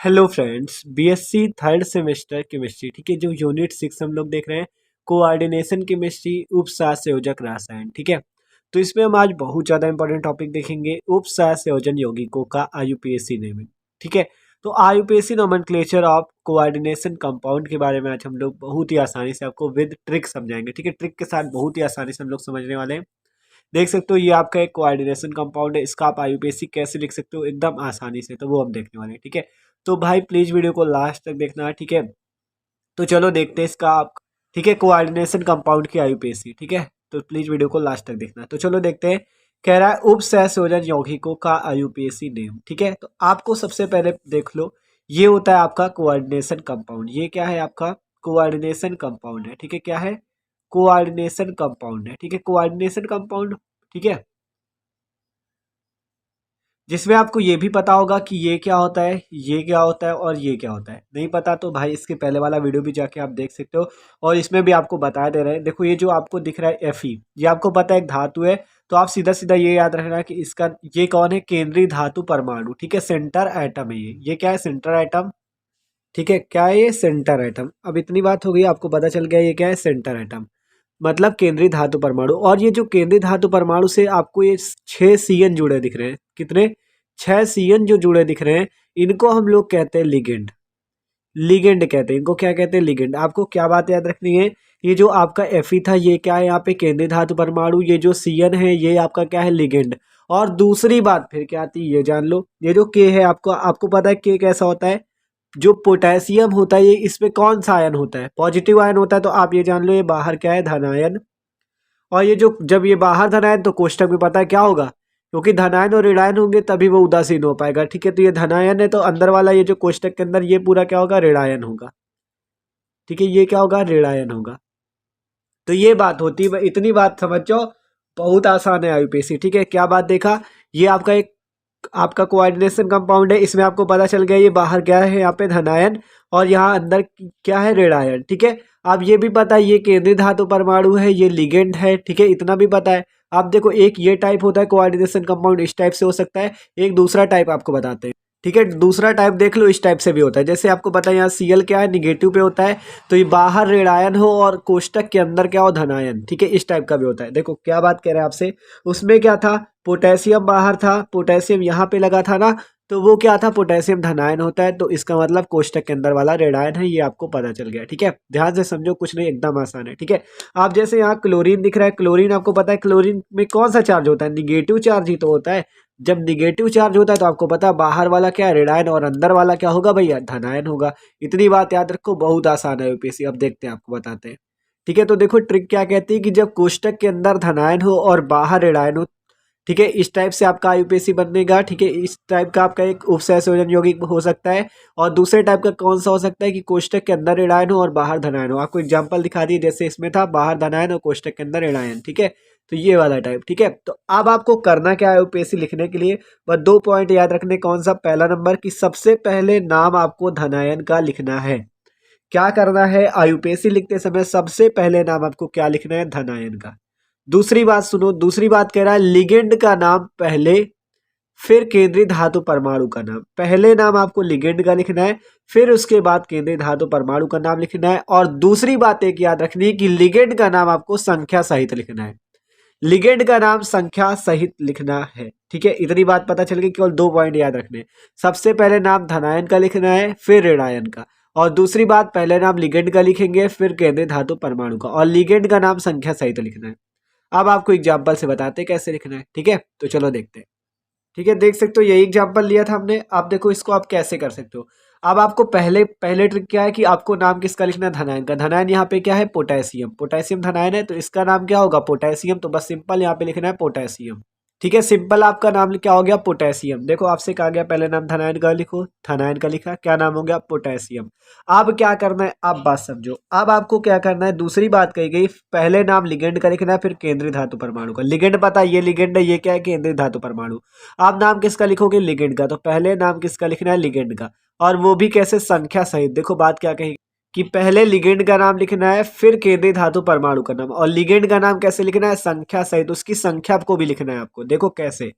Hello friends, BSc third semester chemistry, ठीक है। जो यूनिट 6 हम लोग देख रहे हैं, कोऑर्डिनेशन केमिस्ट्री, उप सहसंयोजक रसायन, ठीक है। तो इसमें हम आज बहुत ज़्यादा इंपॉर्टेंट टॉपिक देखेंगे, उप सहसंयोजन यौगिकों का आईयूपीएसी नेमिंग, ठीक है। तो IUPAC nomenclature of coordination compound के बारे में आज हम लोग बहुत ही आसानी से आपको विद ट्रिक समझाएंगे, ठीक है। ट्रिक के साथ बहुत ही आसानी से हम लोग समझने वाले हैं। देख सकते हो ये आपका एक कोऑर्डिनेशन कंपाउंड है, इसका आप आईयूपीएसी कैसे लिख सकते हो एकदम आसानी से, तो वो हम देखने वाले हैं, ठीक है। तो भाई प्लीज वीडियो को लास्ट तक देखना है, ठीक है। तो चलो देखते हैं इसका आप, ठीक है, कोऑर्डिनेशन कंपाउंड की आईयूपीएसी, ठीक है। तो प्लीज वीडियो को लास्ट तक देखना है। तो चलो देखते हैं। कह रहा है उप सहसंयोजन यौगिकों का आईयूपीएसी नेम, ठीक है। तो आपको सबसे पहले देख लो, ये होता है आपका कोऑर्डिनेशन कंपाउंड। ये क्या है आपका? कोऑर्डिनेशन कंपाउंड है, ठीक है। क्या है? कोऑर्डिनेशन कंपाउंड है, ठीक है। कोऑर्डिनेशन कंपाउंड, ठीक है, जिसमें आपको ये भी पता होगा कि ये क्या होता है, ये क्या होता है और ये क्या होता है। नहीं पता तो भाई इसके पहले वाला वीडियो भी जाके आप देख सकते हो, और इसमें भी आपको बता दे रहे हैं। देखो ये जो आपको दिख रहा है Fe, ये आपको पता है एक धातु है। तो आप सीधा सीधा ये याद रखना कि इसका ये कौन है? केंद्रीय धातु परमाणु, ठीक है। सेंटर एटम है ये क्या है? सेंटर एटम, ठीक है। क्या है ये? Centre atom. अब इतनी बात हो गई, आपको पता चल गया ये क्या है? सेंटर एटम, मतलब केंद्रीय धातु परमाणु। और ये जो केंद्रीय धातु परमाणु से आपको ये 6 CN जुड़े दिख रहे हैं, कितने? 6 CN जो जुड़े दिख रहे हैं, इनको हम लोग कहते हैं लिगेंड। लिगेंड कहते हैं इनको। क्या कहते हैं? लिगेंड। आपको क्या बात याद रखनी है? ये जो आपका Fe था, ये क्या है यहाँ पे? केंद्रीय धातु परमाणु। ये जो CN है, ये आपका क्या है? लिगेंड। और दूसरी बात फिर क्या आती है ये जान लो। ये जो K है, आपको आपको पता है K कैसा होता है? जो पोटेशियम होता है, ये इसमें कौन सा आयन होता है? पॉजिटिव आयन होता है। तो आप ये जान लो, ये बाहर क्या है? धनायन। और ये जो जब ये बाहर धनायन, तो कोष्टक में पता है क्या होगा? क्योंकि धनायन और ऋणायन होंगे तभी वो उदासीन हो पाएगा, ठीक है। तो ये धनायन है, तो अंदर वाला ये जो कोष्टक के अंदर ये पूरा क्या होगा? ऋणायन होगा, ठीक है। ये क्या होगा? ऋणायन होगा। तो ये बात होती है, इतनी बात समझ जाओ, बहुत आसान है आईयूपीएसी, ठीक है। क्या बात देखा? ये आपका एक आपका कोऑर्डिनेशन कंपाउंड है। इसमें आपको पता चल गया ये बाहर क्या है? यहाँ पे धनायन, और यहाँ अंदर क्या है? ऋणायन, ठीक है। अब ये भी पता है ये केंद्रीय धातु परमाणु है, ये लिगेंड है, ठीक है। इतना भी पता है। आप देखो, एक ये टाइप होता है कोऑर्डिनेशन कंपाउंड, इस टाइप से हो सकता है। एक दूसरा टाइप आपको बताते हैं, ठीक है। दूसरा टाइप देख लो, इस टाइप से भी होता है। जैसे आपको पता है यहाँ Cl क्या है? निगेटिव पे होता है। तो ये बाहर ऋणायन हो और कोष्टक के अंदर क्या हो? धनायन, ठीक है। इस टाइप का भी होता है। देखो क्या बात कह रहे हैं आपसे, उसमें क्या था? पोटेशियम बाहर था, पोटेशियम यहाँ पे लगा था ना, तो वो क्या था? पोटेशियम धनायन होता है। तो इसका मतलब कोष्टक के अंदर वाला ऋणायन है, ये आपको पता चल गया, ठीक है। ध्यान से समझो, कुछ नहीं, एकदम आसान है, ठीक है। आप जैसे यहाँ क्लोरीन दिख रहा है, क्लोरीन आपको पता है क्लोरीन में कौन सा चार्ज होता है? निगेटिव चार्ज ही तो होता है। जब निगेटिव चार्ज होता है तो आपको पता है बाहर वाला क्या है? ऋणायन, और अंदर वाला क्या होगा भैया? धनायन होगा। इतनी बात याद रखो, बहुत आसान है यूपीएससी। अब देखते हैं, आपको बताते हैं, ठीक है। तो देखो ट्रिक क्या कहती है कि जब कोष्टक के अंदर धनायन हो और बाहर ऋणायन हो, ठीक है, इस टाइप से आपका आईयूपीएसी बनेगा, ठीक है। इस टाइप का आपका एक उपसहसंयोजन यौगिक हो सकता है। और दूसरे टाइप का कौन सा हो सकता है? कि कोष्टक के अंदर ऋणायन हो और बाहर धनायन हो। आपको एग्जांपल दिखा दिए, जैसे इसमें था बाहर धनायन और कोष्टक के अंदर ऋणायन, ठीक है। तो ये वाला टाइप, ठीक है। तो अब आपको करना क्या है आईयूपीएसी लिखने के लिए? बस 2 पॉइंट याद रखने। कौन सा? पहला नंबर की सबसे पहले नाम आपको धनायन का लिखना है। क्या करना है? आईयूपीएसी लिखते समय सबसे पहले नाम आपको क्या लिखना है? धनायन का। दूसरी बात सुनो, दूसरी बात कह रहा है लिगेंड का नाम पहले, फिर केंद्रीय धातु परमाणु का नाम। पहले नाम आपको लिगेंड का लिखना है, फिर उसके बाद केंद्रीय धातु परमाणु का नाम लिखना है। और दूसरी बात एक याद रखनी है कि लिगेंड का नाम आपको संख्या सहित लिखना है। लिगेंड का नाम संख्या सहित लिखना है, ठीक है। इतनी बात पता चल गई। केवल 2 पॉइंट याद रखने हैं। सबसे पहले नाम धनायन का लिखना है, फिर ऋणायन का। और दूसरी बात, पहले नाम लिगेंड का लिखेंगे, फिर केंद्रीय धातु परमाणु का, और लिगेंड का नाम संख्या सहित लिखना है। अब आपको एग्जाम्पल से बताते हैं कैसे लिखना है, ठीक है। तो चलो देखते हैं, ठीक है। देख सकते हो यही एग्जाम्पल लिया था हमने। आप देखो इसको आप कैसे कर सकते हो। अब आपको पहले पहले ट्रिक क्या है कि आपको नाम किसका लिखना है? धनायन का। धनायन यहाँ पे क्या है? पोटेशियम। पोटेशियम धनायन है, तो इसका नाम क्या होगा? पोटेशियम। तो बस सिंपल यहाँ पे लिखना है पोटेशियम, ठीक है। सिंपल आपका नाम क्या हो गया? पोटेशियम। देखो आपसे कहा गया पहले नाम धनायन का लिखो, धनायन का लिखा, क्या नाम हो गया? पोटेशियम। अब क्या करना है? आप बात समझो। अब आपको क्या करना है? दूसरी बात कही गई, पहले नाम लिगेंड का लिखना है, फिर केंद्रीय धातु परमाणु का। लिगेंड पता है, ये लिगेंड है, ये क्या है? केंद्रीय धातु परमाणु। आप नाम किसका लिखोगे? लिगेंड का। तो पहले नाम किसका लिखना है? लिगेंड का। और वो भी कैसे? संख्या सहित। देखो बात क्या कही कि पहले लिगेंड का नाम लिखना है, फिर केंद्रीय धातु परमाणु का नाम। और लिगेंड का नाम कैसे लिखना है? संख्या सहित, उसकी संख्या को भी लिखना है आपको। देखो कैसे,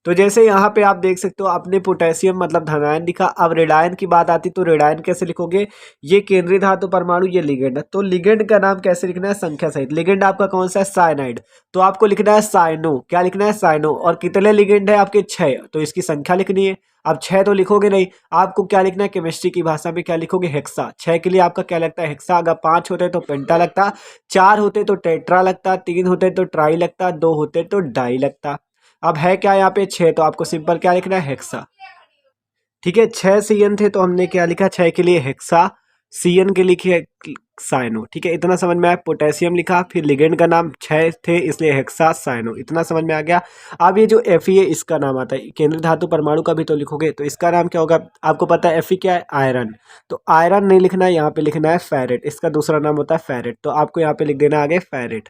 तो जैसे यहाँ पे आप देख सकते हो आपने पोटेशियम मतलब धनायन लिखा। अब रेडायन की बात आती तो रेडायन कैसे लिखोगे, ये केंद्रीय धातु परमाणु, ये लिगेंड है, तो लिगेंड का नाम कैसे लिखना है, संख्या सहित। लिगेंड आपका कौन सा है, साइनाइड, तो आपको लिखना है साइनो। क्या लिखना है, साइनो। और कितने लिगेंड है आपके, 6, तो इसकी संख्या लिखनी है। अब 6 तो लिखोगे नहीं, आपको क्या लिखना है, केमिस्ट्री की भाषा में क्या लिखोगे, हेक्सा। 6 के लिए आपका क्या लगता है, हेक्सा। अगर 5 होते तो पेंटा लगता, 4 होते तो टेट्रा लगता, 3 होते तो ट्राई लगता, 2 होते तो डाई लगता। अब है क्या यहाँ पे 6, तो आपको सिंपल क्या लिखना है, हेक्सा। ठीक है, 6 सीएन थे तो हमने क्या लिखा, 6 के लिए हेक्सा, सीएन के लिखे साइनो। ठीक है, इतना समझ में आया। पोटेशियम लिखा, फिर लिगेंड का नाम 6 थे इसलिए हेक्सा साइनो, इतना समझ में आ गया। अब ये जो Fe है इसका नाम आता है, केंद्रीय धातु परमाणु का भी तो लिखोगे, तो इसका नाम क्या होगा, आपको पता है Fe क्या है, आयरन। तो आयरन नहीं लिखना है, यहाँ पे लिखना है फेरेट, इसका दूसरा नाम होता है फेरेट, तो आपको यहाँ पे लिख देना आगे फेरेट।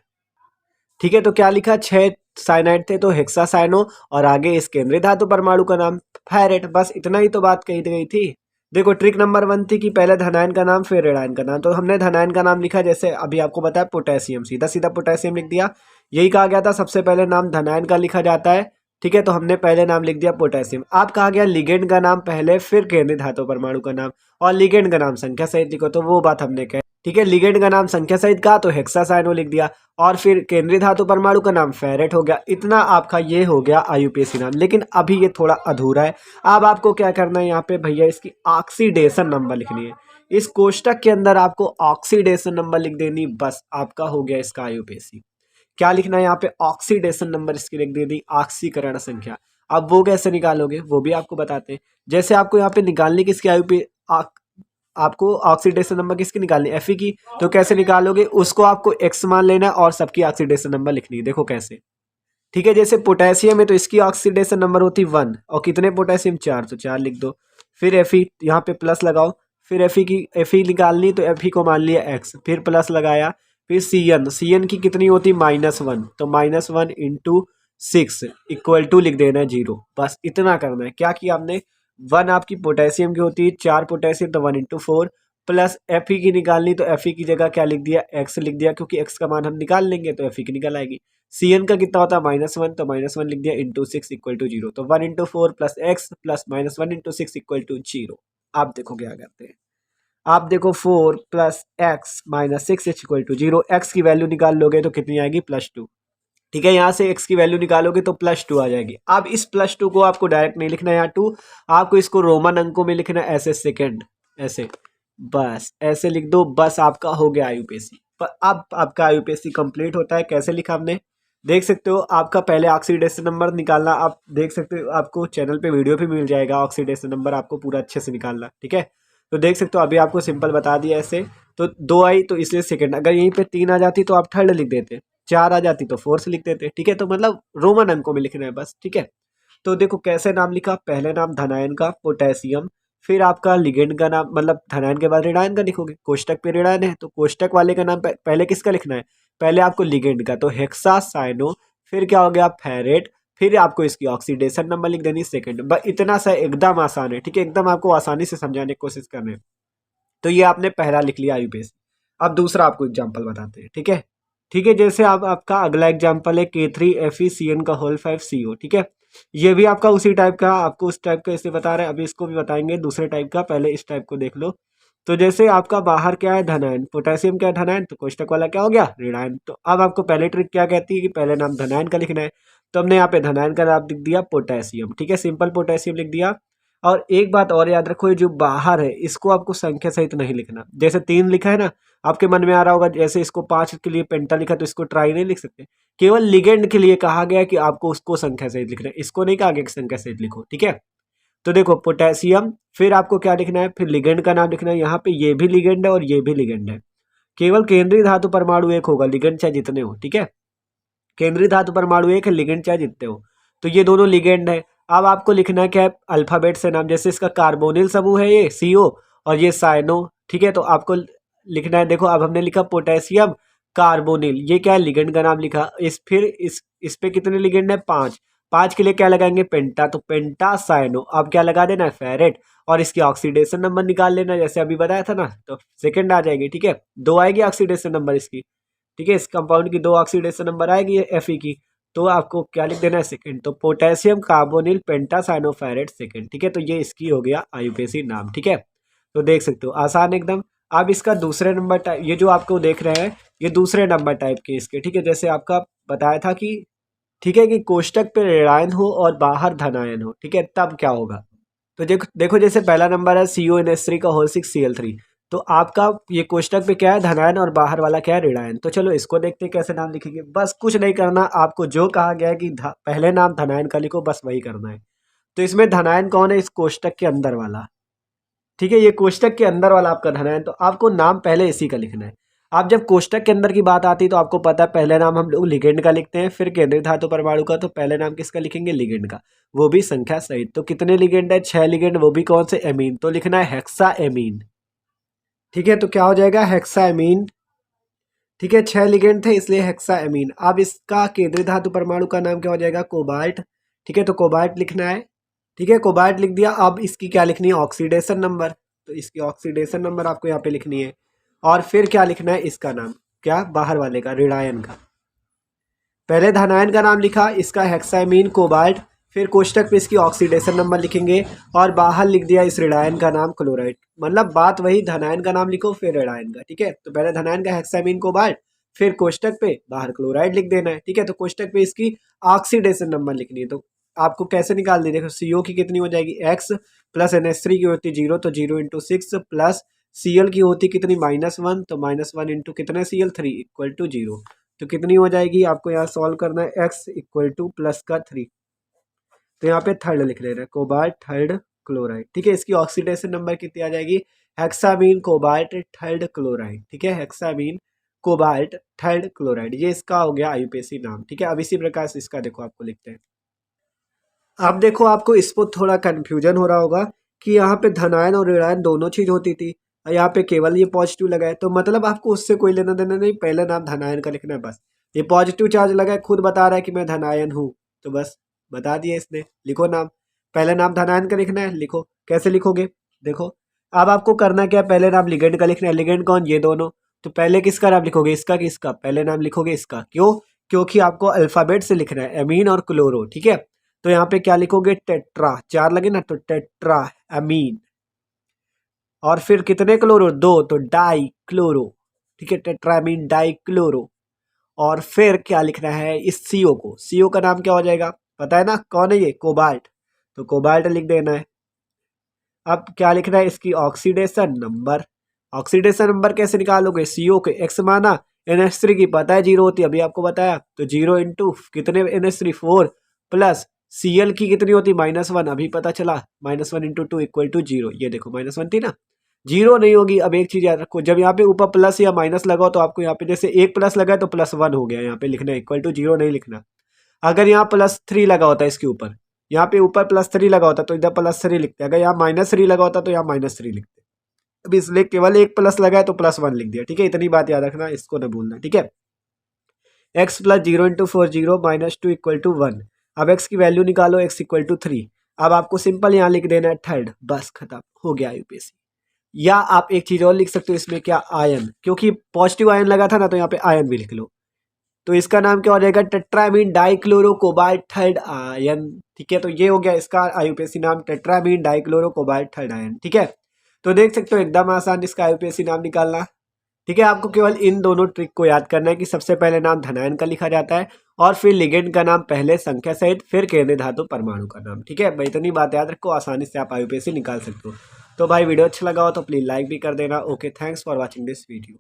ठीक है, तो क्या लिखा, 6 साइनाइड थे तो हेक्सा साइनो, और आगे इस केंद्रीय धातु परमाणु का नाम फेरेट। बस इतना ही तो बात कही गई थी। देखो ट्रिक नंबर 1 थी कि पहले धनायन का नाम फिर ऋणायन का नाम, तो हमने धनायन का नाम लिखा, जैसे अभी आपको बताया पोटेशियम, सीधा सीधा पोटेशियम लिख दिया। यही कहा गया था सबसे पहले नाम धनायन का लिखा जाता है। ठीक है, तो हमने पहले नाम लिख दिया पोटेशियम। अब कहा गया लिगेंड का नाम पहले फिर केंद्रीय धातु परमाणु का नाम, और लिगेंड का नाम संख्या सहित लिखो, तो वो बात हमने कही। ठीक है, लिगेंड का नाम संख्या सहित कहा तो हेक्सासाइनो लिख दिया, और फिर केंद्रीय धातु परमाणु का नाम फेरेट हो गया। इतना आपका ये हो गया आईयूपीएसी नाम, लेकिन अभी ये थोड़ा अधूरा है। अब आपको क्या करना है यहाँ पे भैया, इसकी ऑक्सीडेशन नंबर लिखनी है। इस कोष्टक के अंदर आपको ऑक्सीडेशन नंबर लिख देनी, बस आपका हो गया इसका आईयूपीएसी। क्या लिखना है यहाँ पे, ऑक्सीडेशन नंबर इसकी लिख देनी, ऑक्सीकरण संख्या। अब वो कैसे निकालोगे वो भी आपको बताते हैं। जैसे आपको यहाँ पे निकालनी किसकी आईयूपी, आपको ऑक्सीडेशन नंबर किसकी निकालनी, Fe की, तो कैसे निकालोगे, उसको आपको x मान लेना है और सबकी ऑक्सीडेशन नंबर लिखनी है। देखो कैसे, ठीक है, जैसे पोटेशियम है तो इसकी ऑक्सीडेशन नंबर होती 1, और कितने पोटेशियम, 4, तो 4 लिख दो। फिर Fe यहाँ पे प्लस लगाओ, फिर Fe निकालनी तो Fe को मान लिया x, फिर प्लस लगाया। फिर Cn की कितनी होती, -1, तो -1 × 6 = लिख देना है 0। बस इतना करना है। क्या किया आपने, 1 आपकी पोटेशियम की होती है, 4 पोटेशियम तो 1 × 4, प्लस Fe की निकालनी तो Fe की जगह क्या लिख दिया, x लिख दिया, क्योंकि x का मान हम निकाल लेंगे तो Fe की निकल आएगी। Cn का कितना होता है, -1, तो -1 लिख दिया × 6 = 0, तो 1 × 4 + x प्लस -1 × 6 = 0। आप देखो क्या करते हैं, आप देखो 4 + x - 6 = 0, x की वैल्यू निकाल लोगे तो कितनी आएगी, +2। ठीक है, यहाँ से x की वैल्यू निकालोगे तो +2 आ जाएगी। अब इस +2 को आपको डायरेक्ट नहीं लिखना है यहाँ 2, आपको इसको रोमन अंकों में लिखना है, ऐसे सेकेंड, ऐसे, बस ऐसे लिख दो, बस आपका हो गया आईयूपीएसी। पर अब आपका आईयूपीएसी कंप्लीट होता है। कैसे लिखा हमने, देख सकते हो, आपका पहले ऑक्सीडेशन नंबर निकालना, आप देख सकते हो, आपको चैनल पे वीडियो भी मिल जाएगा, ऑक्सीडेशन नंबर आपको पूरा अच्छे से निकालना। ठीक है, तो देख सकते हो अभी आपको सिंपल बता दिया ऐसे, तो 2 आई तो इसलिए सेकेंड, अगर यहीं पे 3 आ जाती तो आप थर्ड लिख देते, 4 आ जाती तो फोर्थ लिख देते। ठीक है, तो मतलब रोमन अंकों में लिखना है बस। ठीक है, तो देखो कैसे नाम लिखा, पहले नाम धनायन का पोटेशियम, फिर आपका लिगेंड का नाम, मतलब धनायन के बाद ऋणायन का लिखोगे, कोष्टक पे ऋणायन है तो कोष्टक वाले का नाम पहले किसका लिखना है, पहले आपको लिगेंड का, तो हेक्सा साइनो, फिर क्या हो गया, फेरेट, फिर आपको इसकी ऑक्सीडेशन नंबर लिख देनी सेकंड। बस इतना सा, एकदम आसान है। ठीक है, एकदम आपको आसानी से समझाने की कोशिश कर रहे हैं। तो ये आपने पहला लिख लिया आईयूपीएसी। अब दूसरा आपको एग्जाम्पल बताते हैं। ठीक है, ठीक है, जैसे आप आपका अगला एग्जाम्पल है K3FeCN5CO। ठीक है, ये भी आपका उसी टाइप का, आपको उस टाइप का इसे बता रहे हैं, अभी इसको भी बताएंगे दूसरे टाइप का, पहले इस टाइप को देख लो। तो जैसे आपका बाहर क्या है, धनायन, पोटेशियम क्या है, धनायन, तो कोष्टक वाला क्या हो गया, ऋणायन। तो अब आपको पहले ट्रिक क्या कहती है कि पहले नाम धनायन का लिखना है, तो हमने यहाँ पे धनायन का नाम लिख दिया पोटेशियम। ठीक है, सिंपल पोटेशियम लिख दिया। और एक बात और याद रखो, ये जो बाहर है इसको आपको संख्या सहित नहीं लिखना। जैसे 3 लिखा है ना, आपके मन में आ रहा होगा, जैसे इसको 5 के लिए पेंटा लिखा तो इसको ट्राई नहीं लिख सकते। केवल लिगेंड के लिए कहा गया कि आपको उसको संख्या सहित लिखना है, इसको नहीं कहा गया कि संख्या सहित लिखो। ठीक है, तो देखो पोटेशियम, फिर आपको क्या लिखना है, फिर लिगेंड का नाम लिखना है। यहाँ पे ये भी लिगेंड है और ये भी लिगेंड है। केवल केंद्रीय धातु परमाणु एक होगा, लिगेंड चाहे जितने हो। ठीक है, केंद्रीय धातु परमाणु एक है, लिगेंड चाहे जितने हो, तो ये दोनों लिगेंड है। अब आपको लिखना है क्या है, अल्फाबेट से नाम, जैसे इसका कार्बोनिल समूह है ये CO, और ये साइनो। ठीक है, तो आपको लिखना है, देखो अब हमने लिखा पोटेशियम कार्बोनिल, ये क्या है, लिगेंड का नाम लिखा। फिर इस पे कितने लिगेंड है, 5, 5 के लिए क्या लगाएंगे, पेंटा, तो पेंटा साइनो। अब क्या लगा देना है, फेरेट, और इसकी ऑक्सीडेशन नंबर निकाल लेना, जैसे अभी बताया था ना, तो सेकंड आ जाएगी। ठीक है, 2 आएगी ऑक्सीडेशन नंबर इसकी। ठीक है, इस कंपाउंड की 2 ऑक्सीडेशन नंबर आएगी Fe की, तो आपको क्या लिख देना है सेकंड। तो पोटेशियम कार्बोनिल पेंटासाइनोफेरेट सेकंड, ठीक है। तो ये इसकी हो गया आईयूपीएसी नाम, ठीक है। तो देख सकते हो आसान एकदम। अब इसका दूसरे नंबर टाइप, ये जो आपको देख रहे हैं ये दूसरे नंबर टाइप के इसके, ठीक है। जैसे आपका बताया था कि ठीक है कि कोष्टक पे ऋणायन हो और बाहर धनायन हो, ठीक है, तब क्या होगा। तो देखो देखो जैसे पहला नंबर है CONH3 का होल 6Cl3। तो आपका ये कोष्टक पे क्या है धनायन और बाहर वाला क्या है ऋणायन। तो चलो इसको देखते हैं कैसे नाम लिखेंगे। बस कुछ नहीं करना, आपको जो कहा गया है कि पहले नाम धनायन का लिखो, बस वही करना है। तो इसमें धनायन कौन है, इस कोष्टक के अंदर वाला, ठीक है। ये कोष्टक के अंदर वाला आपका धनायन, तो आपको नाम पहले इसी का लिखना है। आप जब कोष्टक के अंदर की बात आती है तो आपको पता है पहले नाम हम लोग लिगेंड का लिखते हैं, फिर केंद्रीय धातु परमाणु का। तो पहले नाम किसका लिखेंगे, लिगेंड का, वो भी संख्या सहित। तो कितने लिगेंड है, 6 लिगेंड, वो भी कौन से, एमीन। तो लिखना है हेक्सा एमीन, ठीक है। तो क्या हो जाएगा, हेक्सा एमीन, ठीक है। 6 लिगेंड थे इसलिए हेक्सा एमीन। अब इसका केंद्रीय धातु परमाणु का नाम क्या हो जाएगा, कोबाल्ट, ठीक है। तो कोबाल्ट लिखना है, ठीक है, कोबाल्ट लिख दिया। अब इसकी क्या लिखनी है, ऑक्सीडेशन नंबर। तो इसकी ऑक्सीडेशन नंबर आपको यहाँ पे लिखनी है। और फिर क्या लिखना है, इसका नाम क्या, बाहर वाले का, ऋणायन का। पहले धनायन का नाम लिखा, इसका हेक्सामीन कोबाल्ट, फिर कोष्टक पे इसकी ऑक्सीडेशन नंबर लिखेंगे और बाहर लिख दिया इस ऋणायन का नाम क्लोराइड। मतलब बात वही, धनायन का नाम लिखो फिर ऋणायन का, ठीक है। तो पहले धनायन का हेक्सामीन कोबाल्ट, फिर कोष्टक पे बाहर क्लोराइड लिख देना है, ठीक है। तो कोष्टक पे इसकी ऑक्सीडेशन नंबर लिखनी है। तो आपको कैसे निकालनी है, देखो CO की कितनी हो जाएगी, x प्लस NH3 की होती 0, तो 0 × 6 प्लस Cl की होती कितनी, -1, तो -1 इंटू कितने Cl 3 इक्वल टू 0। तो कितनी हो जाएगी, आपको यहाँ सॉल्व करना है, x इक्वल टू प्लस का 3। तो यहाँ पे थर्ड लिख लेना है, कोबाल्ट थर्ड क्लोराइड, ठीक है। इसकी ऑक्सीडेशन नंबर कितनी आ जाएगी, हेक्सामीन कोबाल्ट थर्ड क्लोराइड, ठीक है। हेक्सामीन कोबाल्ट थर्ड क्लोराइड, ये इसका हो गया आईयूपीएसी नाम, ठीक है। अब इसी प्रकार से इसका देखो आपको लिखते हैं। अब देखो आपको इस पर थोड़ा कन्फ्यूजन हो रहा होगा कि यहाँ पे धनायन और ऋणायन दोनों चीज होती थी, और यहाँ पे केवल ये पॉजिटिव लगा है। तो मतलब आपको उससे कोई लेना देना नहीं, पहले नाम धनायन का लिखना है बस। ये पॉजिटिव चार्ज लगा है, खुद बता रहा है कि मैं धनायन हूँ, तो बस बता दिया इसने, लिखो नाम। पहले नाम धनायन का लिखना है, लिखो। कैसे लिखोगे, देखो। अब आपको करना क्या है, पहले नाम लिगेंड का लिखना है। लिगेंड कौन, ये दोनों। तो पहले किसका नाम लिखोगे, इसका कि इसका, पहले नाम लिखोगे इसका। क्यों, क्योंकि आपको अल्फाबेट से लिखना है, एमीन और क्लोरो, ठीक है। तो यहाँ पे क्या लिखोगे, टेट्रा, 4 लगे ना, तो टेट्रा अमीन। और फिर कितने क्लोरो, 2, तो डाई क्लोरो, ठीक है, टेट्रामीन डाई क्लोरो। और फिर क्या लिखना है, इस CO को, CO का नाम क्या हो जाएगा, पता है ना कौन है ये, कोबाल्ट। तो कोबाल्ट लिख देना है। अब क्या लिखना है, इसकी ऑक्सीडेशन नंबर। ऑक्सीडेशन नंबर कैसे निकालोगे, CO के x माना, NH3 की पता है 0 होती है, अभी आपको बताया। तो 0 इंटू कितने NH3 4 प्लस Cl की कितनी होती, -1, अभी पता चला। -1 इंटू 2 इक्वल टू 0। ये देखो -1 थी ना, 0 नहीं होगी। अब एक चीज याद रखो, जब यहाँ पे ऊपर प्लस या माइनस लगाओ तो आपको यहाँ पे जैसे एक प्लस लगा है तो +1 हो गया, यहाँ पे लिखना है, इक्वल टू 0 नहीं लिखना। अगर यहाँ +3 लगा होता है इसके ऊपर, यहाँ पे ऊपर +3 लगा होता तो इधर +3 लिखते, अगर यहाँ -3 लगा होता तो यहाँ -3 लिखते। अब इसलिए केवल एक प्लस लगा है तो +1 लिख दिया, ठीक है। इतनी बात याद रखना, इसको न भूलना, ठीक है। x plus 0 into 4 0 -2 equal to 1। अब x की वैल्यू निकालो, x इक्वल टू 3। अब आपको सिंपल यहाँ लिख देना है थर्ड, बस खत्म हो गया यूपीएससी। या आप एक चीज और लिख सकते हो इसमें, क्या, आयन, क्योंकि पॉजिटिव आयन लगा था ना, तो यहाँ पे आयन भी लिख लो। तो इसका नाम क्या हो जाएगा, tetrammine dichloro cobalt third ion, ठीक है। तो ये हो गया इसका आईयूपीएसी नाम, tetrammine dichloro cobalt third ion, ठीक है। तो देख सकते हो एकदम आसान इसका आईयूपीएसी नाम निकालना, ठीक है। आपको केवल इन दोनों ट्रिक को याद करना है कि सबसे पहले नाम धनायन का लिखा जाता है, और फिर लिगेंड का नाम पहले संख्या सहित, फिर केंद्रीय धातु परमाणु का नाम, ठीक है भाई। इतनी बात याद रखो, आसानी से आप आईयूपीएसी निकाल सकते हो। तो भाई वीडियो अच्छा लगा हो तो प्लीज लाइक भी कर देना। Okay, thanks for watching this video.